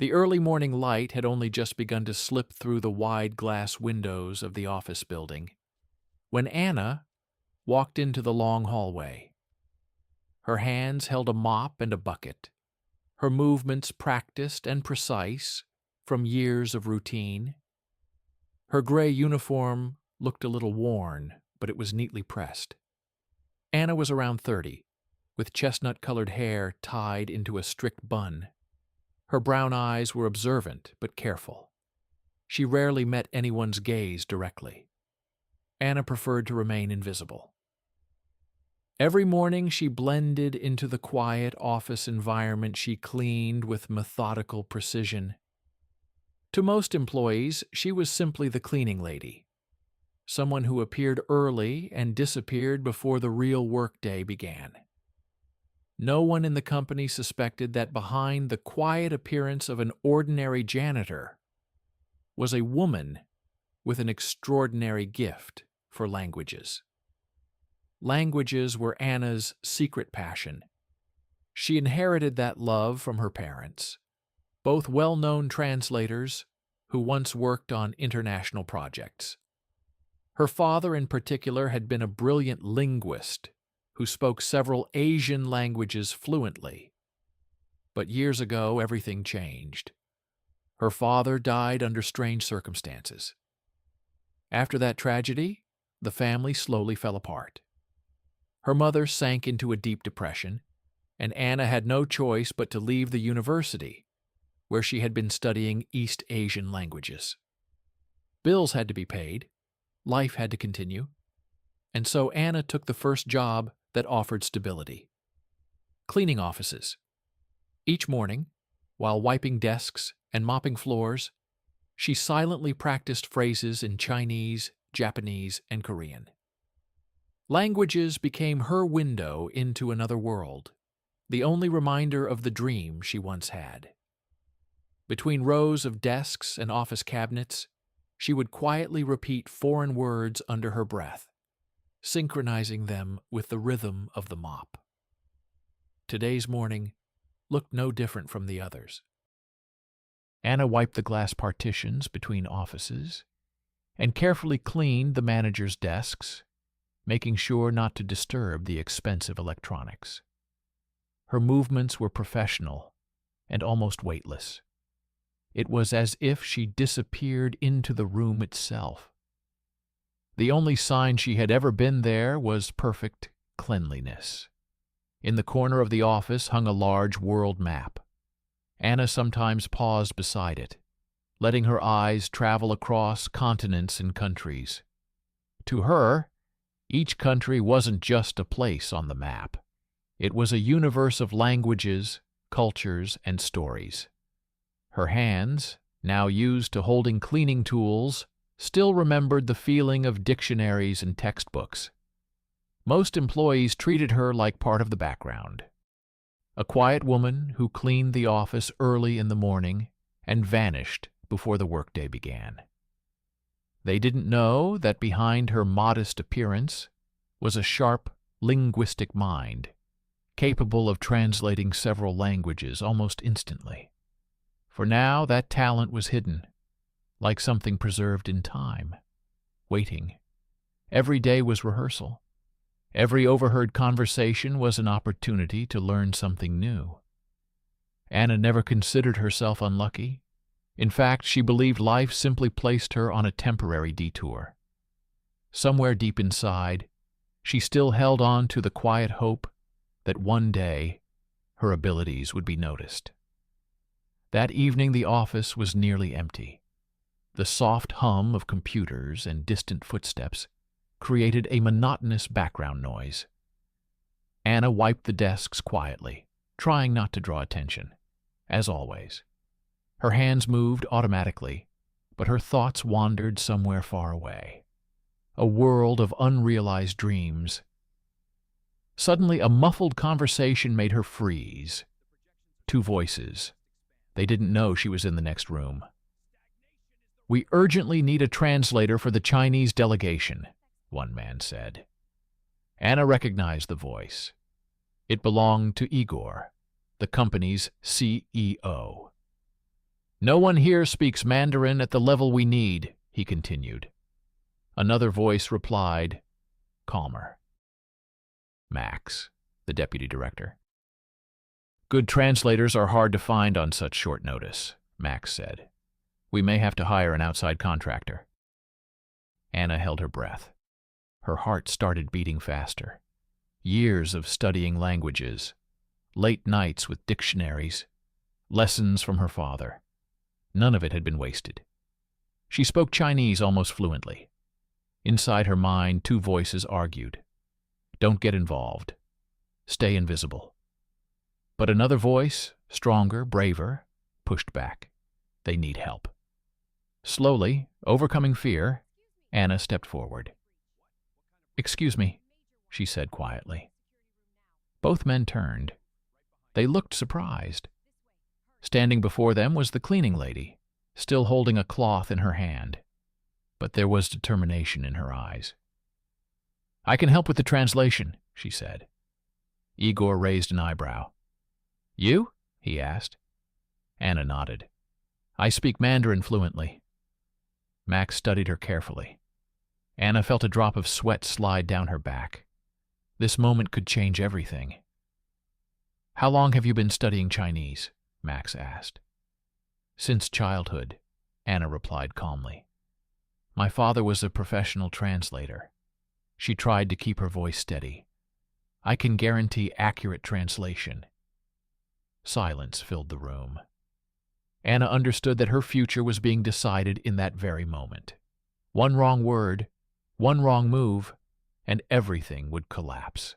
The early morning light had only just begun to slip through the wide glass windows of the office building when Anna walked into the long hallway. Her hands held a mop and a bucket, her movements practiced and precise from years of routine. Her gray uniform looked a little worn, but it was neatly pressed. Anna was around 30, with chestnut-colored hair tied into a strict bun. Her brown eyes were observant but careful. She rarely met anyone's gaze directly. Anna preferred to remain invisible. Every morning she blended into the quiet office environment she cleaned with methodical precision. To most employees, she was simply the cleaning lady, someone who appeared early and disappeared before the real workday began. No one in the company suspected that behind the quiet appearance of an ordinary janitor was a woman with an extraordinary gift for languages. Languages were Anna's secret passion. She inherited that love from her parents, both well-known translators who once worked on international projects. Her father in particular had been a brilliant linguist who spoke several Asian languages fluently. But years ago, everything changed. Her father died under strange circumstances. After that tragedy, the family slowly fell apart. Her mother sank into a deep depression, and Anna had no choice but to leave the university, where she had been studying East Asian languages. Bills had to be paid, life had to continue, and so Anna took the first job that offered stability: cleaning offices. Each morning, while wiping desks and mopping floors, she silently practiced phrases in Chinese, Japanese, and Korean. Languages became her window into another world, the only reminder of the dream she once had. Between rows of desks and office cabinets, she would quietly repeat foreign words under her breath, synchronizing them with the rhythm of the mop. Today's morning looked no different from the others. Anna wiped the glass partitions between offices and carefully cleaned the manager's desks, making sure not to disturb the expensive electronics. Her movements were professional and almost weightless. It was as if she disappeared into the room itself. The only sign she had ever been there was perfect cleanliness. In the corner of the office hung a large world map. Anna sometimes paused beside it, letting her eyes travel across continents and countries. To her, each country wasn't just a place on the map. It was a universe of languages, cultures, and stories. Her hands, now used to holding cleaning tools, still remembered the feeling of dictionaries and textbooks. Most employees treated her like part of the background, a quiet woman who cleaned the office early in the morning and vanished before the workday began. They didn't know that behind her modest appearance was a sharp, linguistic mind, capable of translating several languages almost instantly. For now, that talent was hidden, like something preserved in time, waiting. Every day was rehearsal. Every overheard conversation was an opportunity to learn something new. Anna never considered herself unlucky. In fact, she believed life simply placed her on a temporary detour. Somewhere deep inside, she still held on to the quiet hope that one day her abilities would be noticed. That evening the office was nearly empty. The soft hum of computers and distant footsteps created a monotonous background noise. Anna wiped the desks quietly, trying not to draw attention, as always. Her hands moved automatically, but her thoughts wandered somewhere far away, a world of unrealized dreams. Suddenly, a muffled conversation made her freeze. Two voices. They didn't know she was in the next room. "We urgently need a translator for the Chinese delegation," one man said. Anna recognized the voice. It belonged to Igor, the company's CEO. No one here speaks Mandarin at the level we need, he continued. Another voice replied, calmer. Max, the deputy director. Good translators are hard to find on such short notice, Max said. We may have to hire an outside contractor. Anna held her breath. Her heart started beating faster. Years of studying languages, late nights with dictionaries, lessons from her father. None of it had been wasted. She spoke Chinese almost fluently. Inside her mind, two voices argued. Don't get involved. Stay invisible. But another voice, stronger, braver, pushed back. They need help. Slowly, overcoming fear, Anna stepped forward. Excuse me, she said quietly. Both men turned. They looked surprised. Standing before them was the cleaning lady, still holding a cloth in her hand. But there was determination in her eyes. I can help with the translation, she said. Igor raised an eyebrow. You? He asked. Anna nodded. I speak Mandarin fluently. Max studied her carefully. Anna felt a drop of sweat slide down her back. This moment could change everything. How long have you been studying Chinese? Max asked. Since childhood, Anna replied calmly. My father was a professional translator. She tried to keep her voice steady. I can guarantee accurate translation. Silence filled the room. Anna understood that her future was being decided in that very moment. One wrong word, one wrong move, and everything would collapse.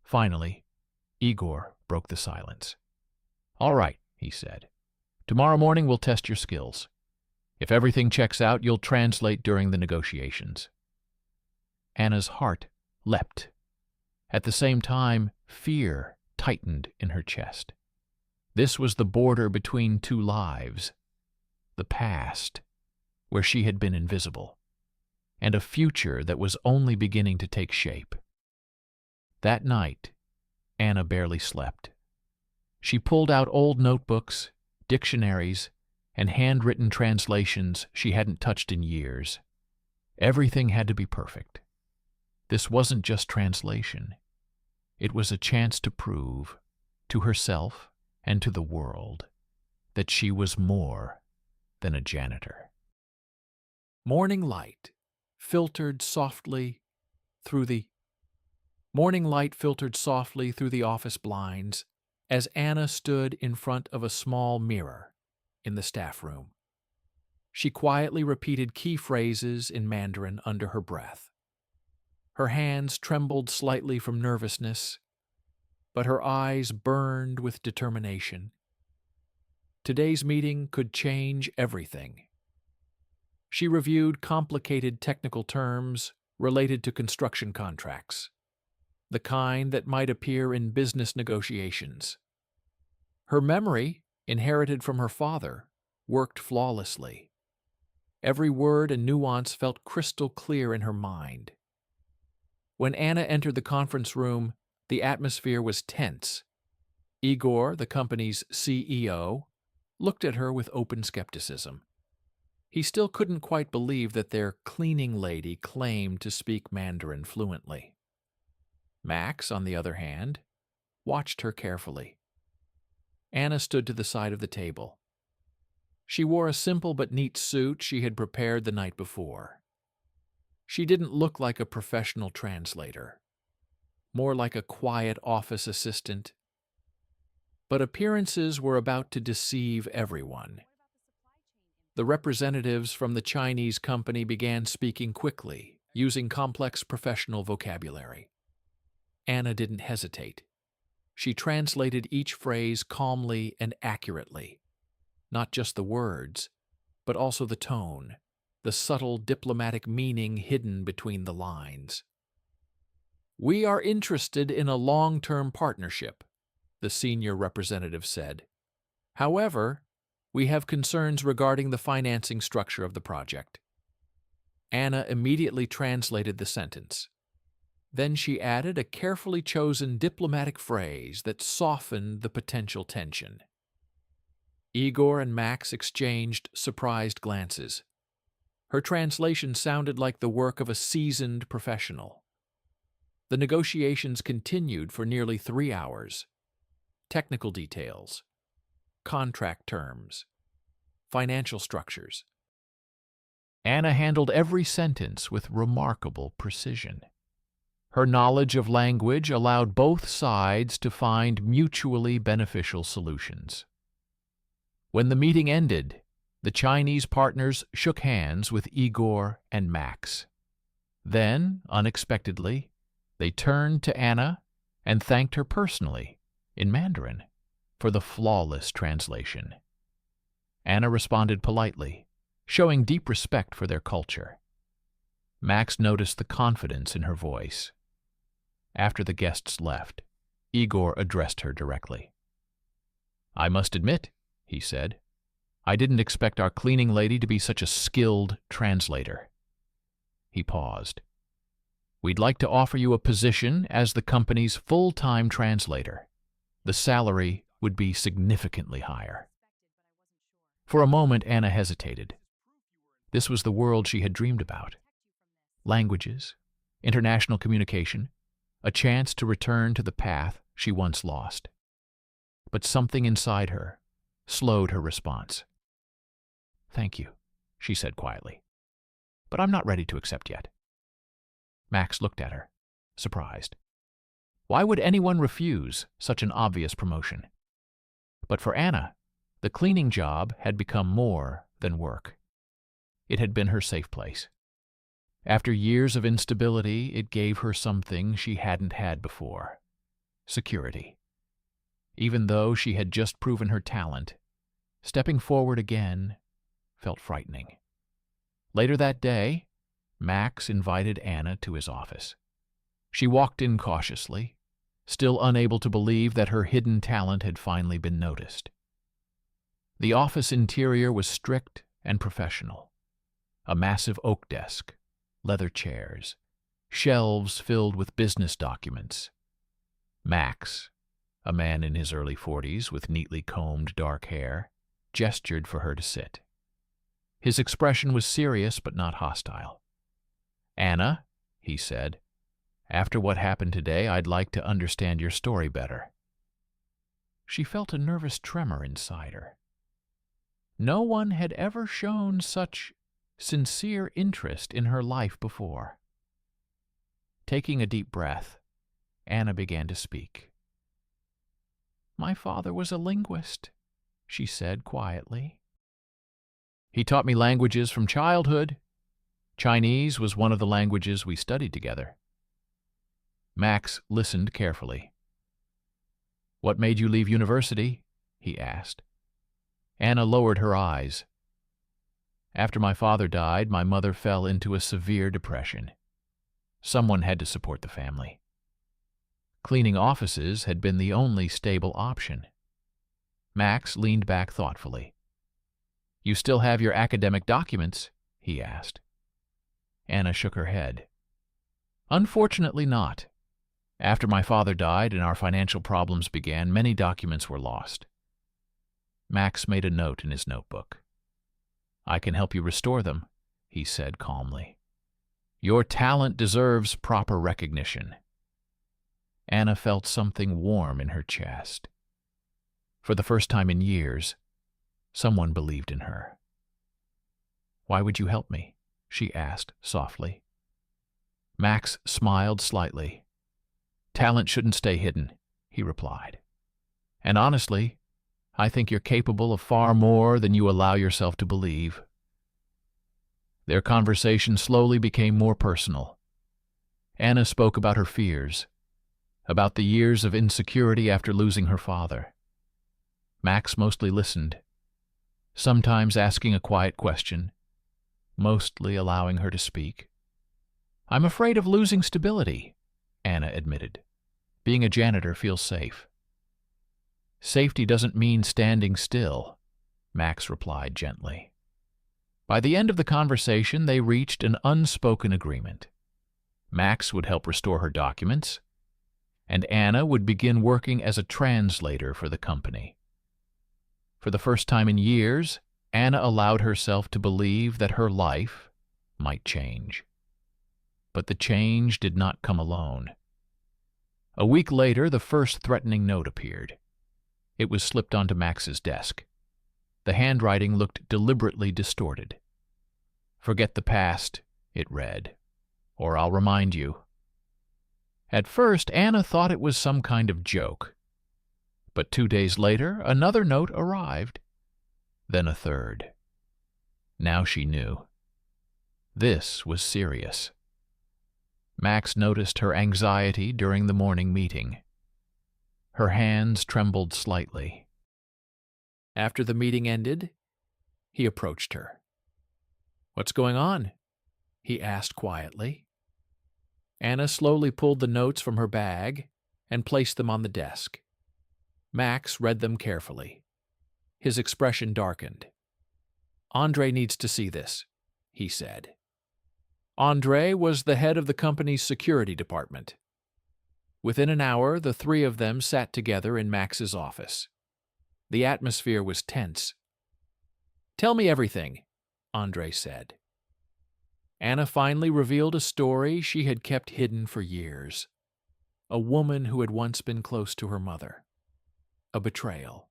Finally, Igor broke the silence. All right, he said. Tomorrow morning we'll test your skills. If everything checks out, you'll translate during the negotiations. Anna's heart leapt. At the same time, fear tightened in her chest. This was the border between two lives, the past, where she had been invisible, and a future that was only beginning to take shape. That night, Anna barely slept. She pulled out old notebooks, dictionaries, and handwritten translations she hadn't touched in years. Everything had to be perfect. This wasn't just translation. It was a chance to prove, to herself and to the world, that she was more than a janitor. Morning light filtered softly through the office blinds as Anna stood in front of a small mirror in the staff room. She quietly repeated key phrases in Mandarin under her breath. Her hands trembled slightly from nervousness, but her eyes burned with determination. Today's meeting could change everything. She reviewed complicated technical terms related to construction contracts, the kind that might appear in business negotiations. Her memory, inherited from her father, worked flawlessly. Every word and nuance felt crystal clear in her mind. When Anna entered the conference room, the atmosphere was tense. Igor, the company's CEO, looked at her with open skepticism. He still couldn't quite believe that their cleaning lady claimed to speak Mandarin fluently. Max, on the other hand, watched her carefully. Anna stood to the side of the table. She wore a simple but neat suit she had prepared the night before. She didn't look like a professional translator, more like a quiet office assistant. But appearances were about to deceive everyone. The representatives from the Chinese company began speaking quickly, using complex professional vocabulary. Anna didn't hesitate. She translated each phrase calmly and accurately, not just the words, but also the tone, the subtle diplomatic meaning hidden between the lines. We are interested in a long-term partnership, the senior representative said. However, we have concerns regarding the financing structure of the project. Anna immediately translated the sentence. Then she added a carefully chosen diplomatic phrase that softened the potential tension. Igor and Max exchanged surprised glances. Her translation sounded like the work of a seasoned professional. The negotiations continued for nearly 3 hours. Technical details, contract terms, financial structures. Anna handled every sentence with remarkable precision. Her knowledge of language allowed both sides to find mutually beneficial solutions. When the meeting ended, the Chinese partners shook hands with Igor and Max. Then, unexpectedly, they turned to Anna and thanked her personally, in Mandarin, for the flawless translation. Anna responded politely, showing deep respect for their culture. Max noticed the confidence in her voice. After the guests left, Igor addressed her directly. "I must admit," he said, "I didn't expect our cleaning lady to be such a skilled translator." He paused. "We'd like to offer you a position as the company's full-time translator. The salary would be significantly higher." For a moment, Anna hesitated. This was the world she had dreamed about. Languages, international communication, a chance to return to the path she once lost. But something inside her slowed her response. "Thank you," she said quietly, "but I'm not ready to accept yet." Max looked at her, surprised. Why would anyone refuse such an obvious promotion? But for Anna, the cleaning job had become more than work. It had been her safe place. After years of instability, it gave her something she hadn't had before: security. Even though she had just proven her talent, stepping forward again felt frightening. Later that day, Max invited Anna to his office. She walked in cautiously, still unable to believe that her hidden talent had finally been noticed. The office interior was strict and professional. A massive oak desk, leather chairs, shelves filled with business documents. Max, a man in his early 40s with neatly combed dark hair, gestured for her to sit. His expression was serious but not hostile. "Anna," he said, "after what happened today, I'd like to understand your story better." She felt a nervous tremor inside her. No one had ever shown such sincere interest in her life before. Taking a deep breath, Anna began to speak. "My father was a linguist," she said quietly. "He taught me languages from childhood. Chinese was one of the languages we studied together." Max listened carefully. "What made you leave university?" he asked. Anna lowered her eyes. "After my father died, my mother fell into a severe depression. Someone had to support the family. Cleaning offices had been the only stable option." Max leaned back thoughtfully. "You still have your academic documents?" he asked. Anna shook her head. "Unfortunately not. After my father died and our financial problems began, many documents were lost." Max made a note in his notebook. "I can help you restore them," he said calmly. "Your talent deserves proper recognition." Anna felt something warm in her chest. For the first time in years, someone believed in her. "Why would you help me?" she asked softly. Max smiled slightly. "Talent shouldn't stay hidden," he replied. "And honestly, I think you're capable of far more than you allow yourself to believe." Their conversation slowly became more personal. Anna spoke about her fears, about the years of insecurity after losing her father. Max mostly listened, sometimes asking a quiet question, mostly allowing her to speak. "I'm afraid of losing stability," Anna admitted. "Being a janitor feels safe." "Safety doesn't mean standing still," Max replied gently. By the end of the conversation, they reached an unspoken agreement. Max would help restore her documents, and Anna would begin working as a translator for the company. For the first time in years, Anna allowed herself to believe that her life might change. But the change did not come alone. A week later, the first threatening note appeared. It was slipped onto Max's desk. The handwriting looked deliberately distorted. "Forget the past," it read, "or I'll remind you." At first, Anna thought it was some kind of joke. But 2 days later, another note arrived. Then a third. Now she knew. This was serious. Max noticed her anxiety during the morning meeting. Her hands trembled slightly. After the meeting ended, he approached her. "What's going on?" he asked quietly. Anna slowly pulled the notes from her bag and placed them on the desk. Max read them carefully. His expression darkened. "Andre needs to see this," he said. Andre was the head of the company's security department. Within an hour, the three of them sat together in Max's office. The atmosphere was tense. "Tell me everything," Andre said. Anna finally revealed a story she had kept hidden for years. A woman who had once been close to her mother. A betrayal.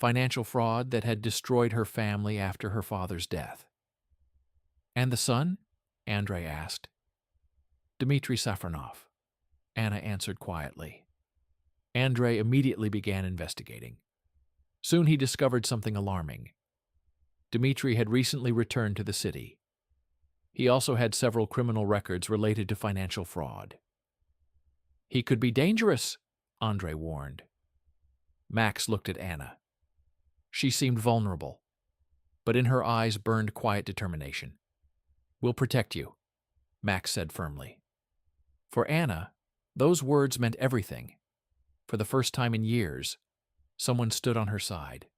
Financial fraud that had destroyed her family after her father's death. "And the son?" Andre asked. "Dmitry Safronov," Anna answered quietly. Andre immediately began investigating. Soon he discovered something alarming. Dmitry had recently returned to the city. He also had several criminal records related to financial fraud. "He could be dangerous," Andre warned. Max looked at Anna. She seemed vulnerable, but in her eyes burned quiet determination. "We'll protect you," Max said firmly. For Anna, those words meant everything. For the first time in years, someone stood on her side.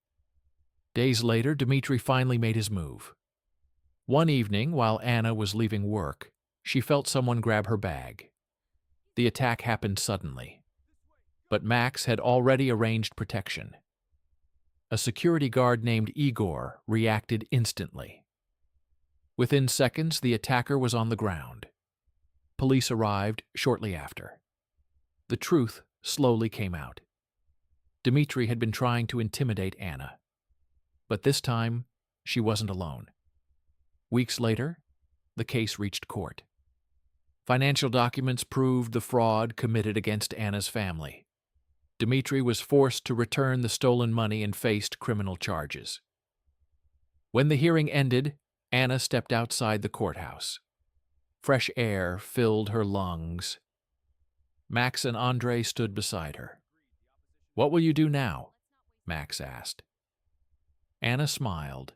Days later, Dmitry finally made his move. One evening, while Anna was leaving work, she felt someone grab her bag. The attack happened suddenly, but Max had already arranged protection. A security guard named Igor reacted instantly. Within seconds, the attacker was on the ground. Police arrived shortly after. The truth slowly came out. Dmitry had been trying to intimidate Anna. But this time, she wasn't alone. Weeks later, the case reached court. Financial documents proved the fraud committed against Anna's family. Dmitry was forced to return the stolen money and faced criminal charges. When the hearing ended, Anna stepped outside the courthouse. Fresh air filled her lungs. Max and Andre stood beside her. "What will you do now?" Max asked. Anna smiled.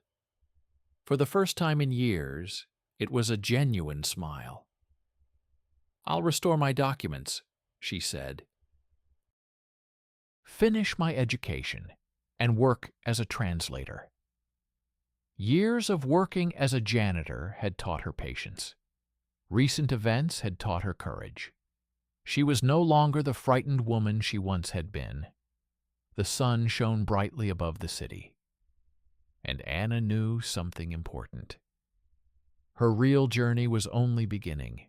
For the first time in years, it was a genuine smile. "I'll restore my documents," she said. "Finish my education and work as a translator." Years of working as a janitor had taught her patience. Recent events had taught her courage. She was no longer the frightened woman she once had been. The sun shone brightly above the city. And Anna knew something important. Her real journey was only beginning.